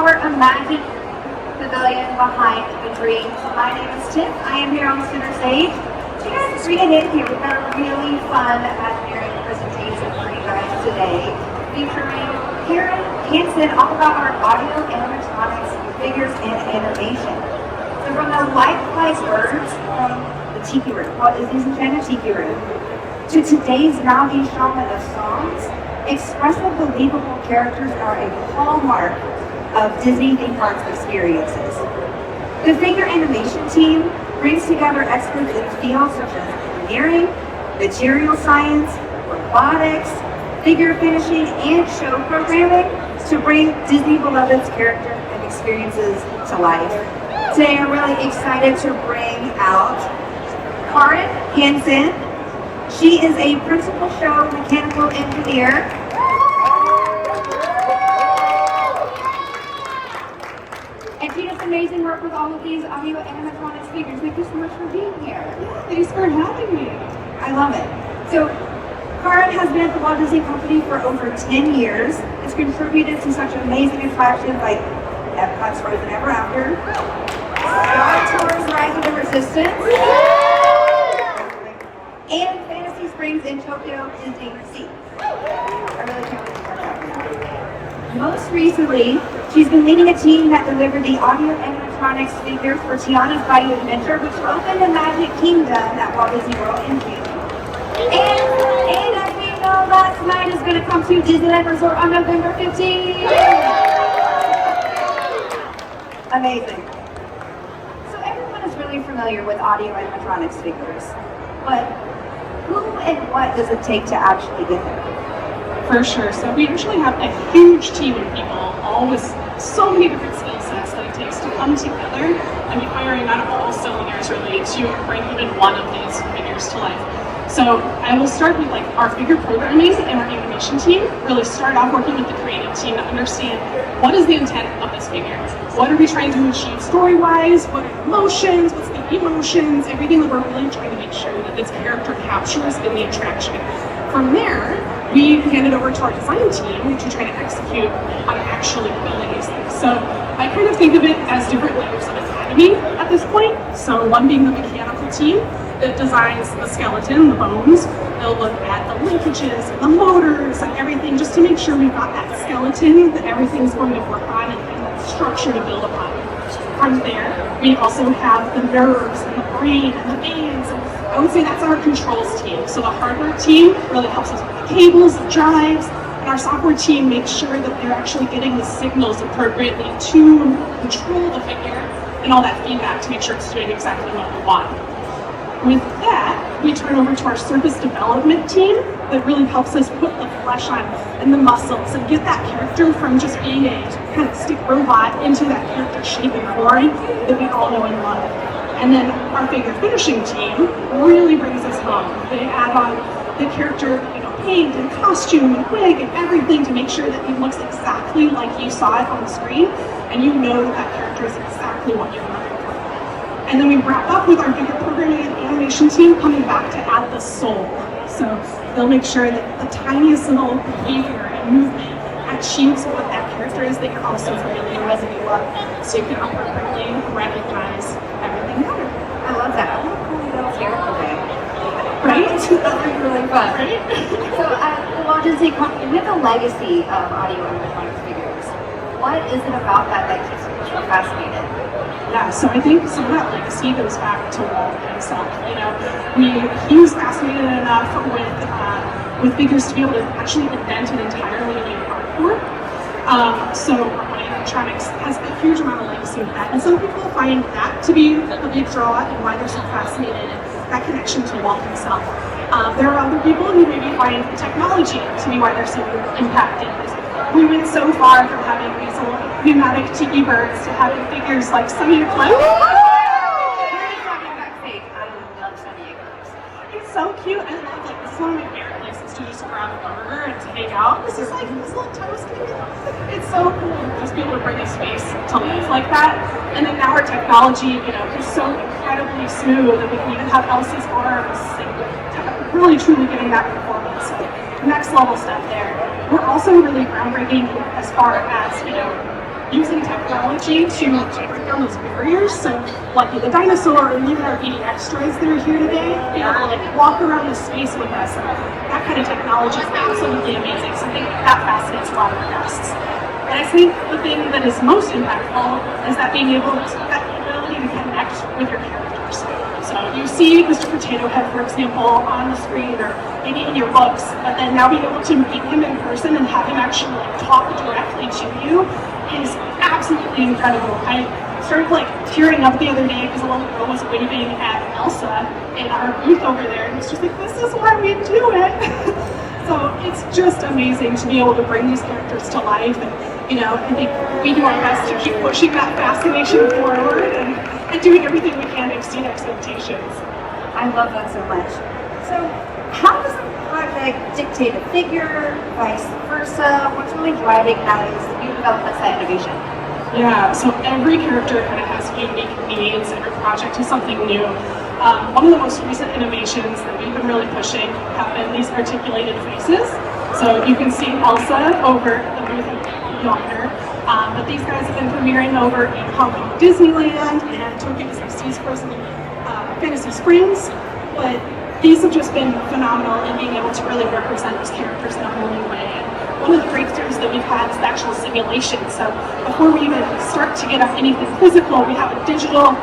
our imagined pavilion behind the dreams. My name is Tiff. I am here on the center stage. So you guys bring it in here. We've got a really fun Imagineering presentation for you guys today, featuring Karen Hansen all about our audio animatronics, figures, and animation. So from the lifelike birds from the Tiki Room, what is this enchanted Tiki Room, to today's Navi Shaman of songs, expressive, believable characters are a hallmark of Disney theme parks experiences. The figure animation team brings together experts in fields such as engineering, material science, robotics, figure finishing, and show programming to bring Disney beloved's characters and experiences to life. Today I'm really excited to bring out Karen Hansen. She is a principal show mechanical engineer. And she does amazing work with all of these audio animatronics figures. Thank you so much for being here. Yeah, thanks for having me. I love it. So, Karen has been at the Walt Disney Company for over 10 years. It's contributed to such amazing attractions like Epcot's Frozen Ever After, Star Tours Rise of the Resistance, and Fantasy Springs in Tokyo Disney Sea. I really can't wait to start that. Most recently, she's been leading a team that delivered the audio animatronics figures for Tiana's Bayou Adventure, which opened in Magic Kingdom at Walt Disney World in June. And as we know, last night is going to come to Disneyland Resort on November 15th. Amazing. So everyone is really familiar with audio animatronics figures, but who and what does it take to actually get there? For sure. So we usually have a huge team of people, all with so many different skill sets that it takes to come together and be firing on all cylinders really to bring even one of these figures to life. So I will start with like our figure programming and our animation team. Really start off working with the creative team to understand what is the intent of this figure. What are we trying to achieve story-wise? What are the emotions? What's the emotions? Everything that we're really trying to make sure that this character captures in the attraction. From there, we hand it over to our design team to try to execute on actually building these things. So I kind of think of it as different layers of anatomy at this point. So one being the mechanical team that designs the skeleton, the bones. They'll look at the linkages, and the motors, and everything just to make sure we've got that skeleton that everything's going to work on and that structure to build upon. From there, we also have the nerves and the brain and the veins. And I would say that's our controls team. So the hardware team really helps us with the cables, the drives, and our software team makes sure that they're actually getting the signals appropriately to control the figure and all that feedback to make sure it's doing exactly what we want. With that, we turn over to our service development team that really helps us put the flesh on and the muscles and get that character from just being a kind of stick robot into that character shape and form that we all know and love. And then our figure finishing team really brings us home. They add on the character, paint and costume and wig and everything to make sure that he looks exactly like you saw it on the screen, and you know that that character is exactly what you're looking for. And then we wrap up with our figure programming and animation team coming back to add the soul. So they'll make sure that the tiniest little behavior and movement achieves what that character is that you're also familiar with and you love, so you can appropriately recognize everything better. I love that. I love calling little character day. Right? That's really fun. Right? So at the Walt Disney Company, we have a legacy of audio animatronics figures. What is it about that that keeps you fascinated? Yeah, so I think some of that legacy goes back to Walt himself. He was fascinated enough with figures to be able to actually invent an entirely new art form. So animatronics has a huge amount of legacy with that, and some people find that to be a big draw and why they're so fascinated, and that connection to Walt himself. There are other people who maybe find technology to be why they're so impacted. We went so far from having these little pneumatic tiki birds to having figures like Sunny Eclipse. It's so cute. I love this is one of my favorite places to just grab a burger and to hang out. This is like this little toast kitten. It's so cool to just be able to bring a space to life like that. And then now our technology, is so incredibly smooth, and we can even have Elsie's arms and really truly getting that performance. Next level stuff there. We're also really groundbreaking as far as, using technology to break down those barriers. So like the dinosaur and even our EDX droids that are here today, being able to like walk around the space with us. That kind of technology is absolutely amazing. So I think that fascinates a lot of our guests. And I think the thing that is most impactful is that being able to, that ability to connect with your characters. So you see Mr. Potato Head, for example, on the screen or maybe in your books, but then now being able to meet him in person and have him actually like talk directly to you is absolutely incredible. I started like tearing up the other day because a little girl was waving at Elsa in our booth over there, and it's just like, this is why we do it. So it's just amazing to be able to bring these characters to life, and you know, I think we do our best to keep pushing that fascination forward and doing everything we can to exceed expectations. I love that so much. So how does a project dictate a figure, vice versa? What's really driving that as you develop that innovation? Yeah, so every character kind of has unique needs. Every project is something new. One of the most recent innovations that we've been really pushing have been these articulated faces. So you can see Elsa over the booth yonder. But these guys have been premiering over in Hong Kong Disneyland and Tokyo Disney's Frozen Fantasy Springs. But these have just been phenomenal in being able to really represent these characters in a whole new way. And one of the breakthroughs that we've had is the actual simulation. So before we even start to get up anything physical, we have a digital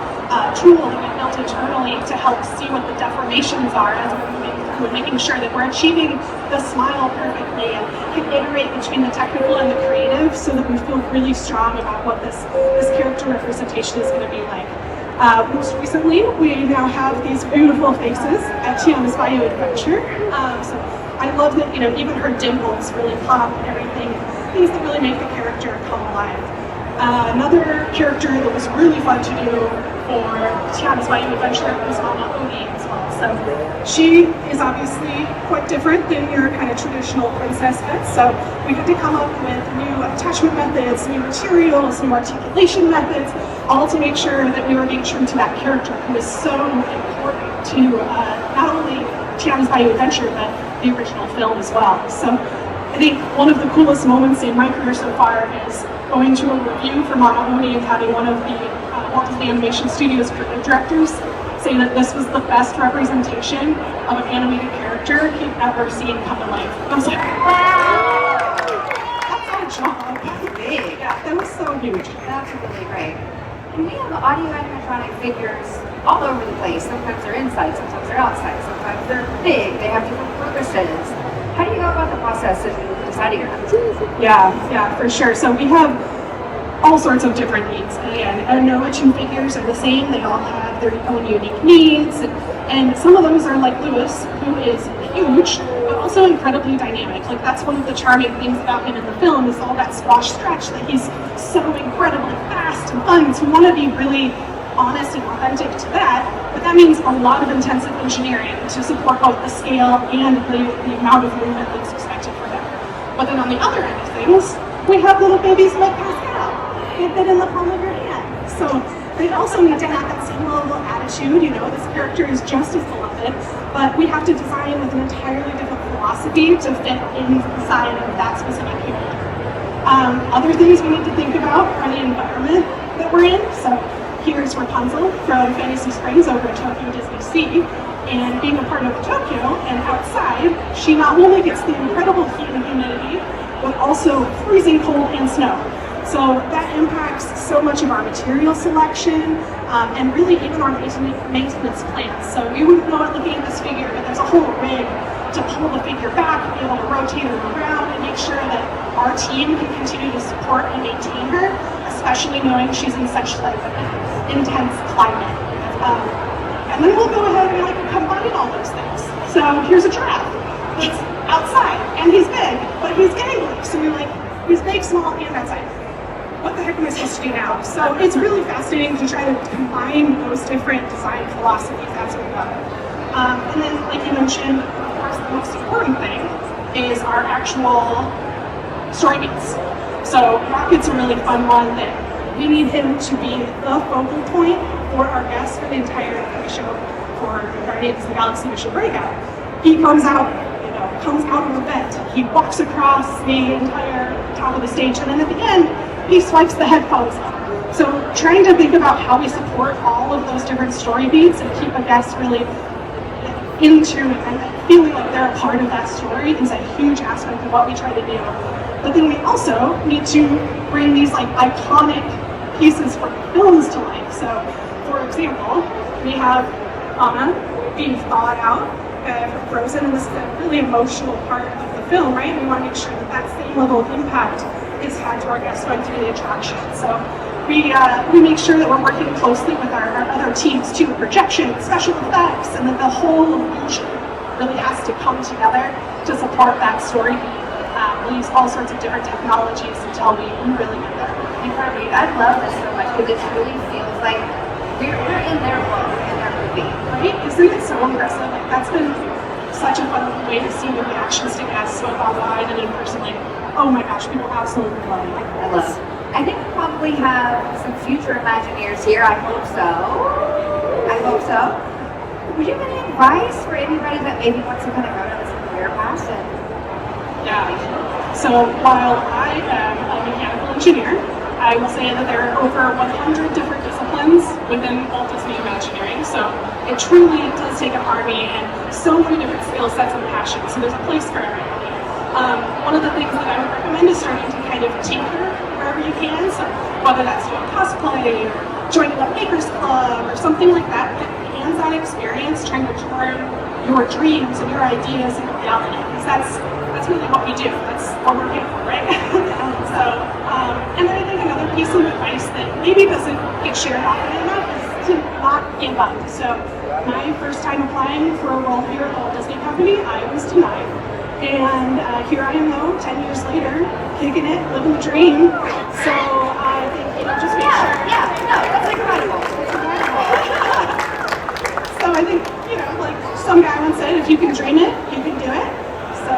tool that we built internally to help see what the deformations are as we're moving through, making sure that we're achieving the smile perfectly and can iterate between the technical and the creative so that we feel really strong about what this character representation is going to be like. Most recently, we now have these beautiful faces at Tiana's Bayou Adventure. So I love that, you know, even her dimples really pop and everything, things that really make the character come alive. Another character that was really fun to do for Tiana's Bayou Adventure was Mama Oni as well. So she is obviously quite different than your kind of traditional princess pet. So we had to come up with new attachment methods, new materials, new articulation methods, all to make sure that we were being true to that character who is so important to not only Tiana's Bayou Adventure, but the original film as well. So I think one of the coolest moments in my career so far is going to a review for Mama Oni and having one of the Walt Disney Animation Studios creative directors say that this was the best representation of an animated character he'd ever seen come to life. I was like, wow! That's our job. That's big. Yeah, that was so huge. That's really great. And we have audio animatronic figures all over the place. Sometimes they're inside, sometimes they're outside, sometimes they're big, they have different purposes. How do you go about the process of deciding on that? Yeah, for sure. So we have all sorts of different needs. And no two figures are the same. They all have their own unique needs. And some of those are like Lewis, who is huge, but also incredibly dynamic. Like that's one of the charming things about him in the film is all that squash stretch, that he's so incredibly fast and fun. So we want to be really honest and authentic to that, but that means a lot of intensive engineering to support both the scale and the amount of movement that's expected for him. But then on the other end of things, we have little babies like Pascal. They fit in the palm of your hand. So they also need to have that same level of attitude. You know, this character is just as beloved, but we have to design with an entirely different philosophy to fit inside of that specific character. Other things we need to think about are the environment that we're in. So here's Rapunzel from Fantasy Springs over at Tokyo Disney Sea, and being a part of Tokyo and outside, she not only gets the incredible heat and humidity, but also freezing cold and snow. So that impacts so much of our material selection and really even our maintenance plans. So you wouldn't know it looking at this figure, but there's a whole rig to pull the figure back, be able to rotate her around and make sure that our team can continue to support and maintain her, especially knowing she's in such like intense climate. And then we'll go ahead and like combine all those things. So here's a giraffe that's outside and he's big, but he's gangly. So you're like, he's big, small, and outside. What the heck am I supposed to do now? So it's really fascinating to try to combine those different design philosophies as we go. And then, like you mentioned, of course, the most important thing is our actual story beats. So Rocket's a really fun one that we need him to be the focal point for our guests for the entire show for Guardians of the Galaxy Mission Breakout. He comes out of the vent. He walks across the entire top of the stage, and then at the end, he swipes the headphones up. So trying to think about how we support all of those different story beats and keep a guest really into and feeling like they're a part of that story is a huge aspect of what we try to do. But then we also need to bring these like iconic pieces from films to life. So for example, we have Anna being thawed out from Frozen, and this is a really emotional part of the film, right? We want to make sure that that same level of impact is had to our guests going through the attraction. So we make sure that we're working closely with our other teams too, projection, special effects, and that the whole illusion really has to come together to support that story. We'll use all sorts of different technologies until we really get there. Incredible. I love this so much because it really feels like we're in their world, in their movie. Right? Isn't it so impressive? Like, that's been such a fun way to see the reactions to guests both online and in person. Like, oh my gosh, people absolutely love it. I love it. I think we probably have some future Imagineers here. I hope so. I hope so. Would you have any advice for anybody that maybe wants to kind of go down this career path? Yeah. So while I am a mechanical engineer, I will say that there are over 100 different disciplines within Walt Disney Imagineering. So it truly does take an army and so many different skill sets and passions. So there's a place for everybody. One of the things that I would recommend is starting to kind of tinker wherever you can. So whether that's doing cosplay or joining a maker's club or something like that, get hands-on experience trying to turn your dreams and your ideas into reality. Because that's really what we do. That's what we're here for, right? So, and then I think another piece of advice that maybe doesn't get shared often enough is to not give up. So my first time applying for a role here at the Walt Disney Company, I was denied. And here I am though, 10 years later, kicking it, living the dream. So I think, just make sure. Yeah, no, that's incredible. So I think, like some guy once said, if you can dream it, you can do it. So,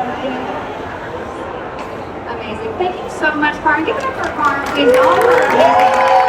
Amazing. Thank you so much, Karin. Give it up for Karin, please. All for amazing.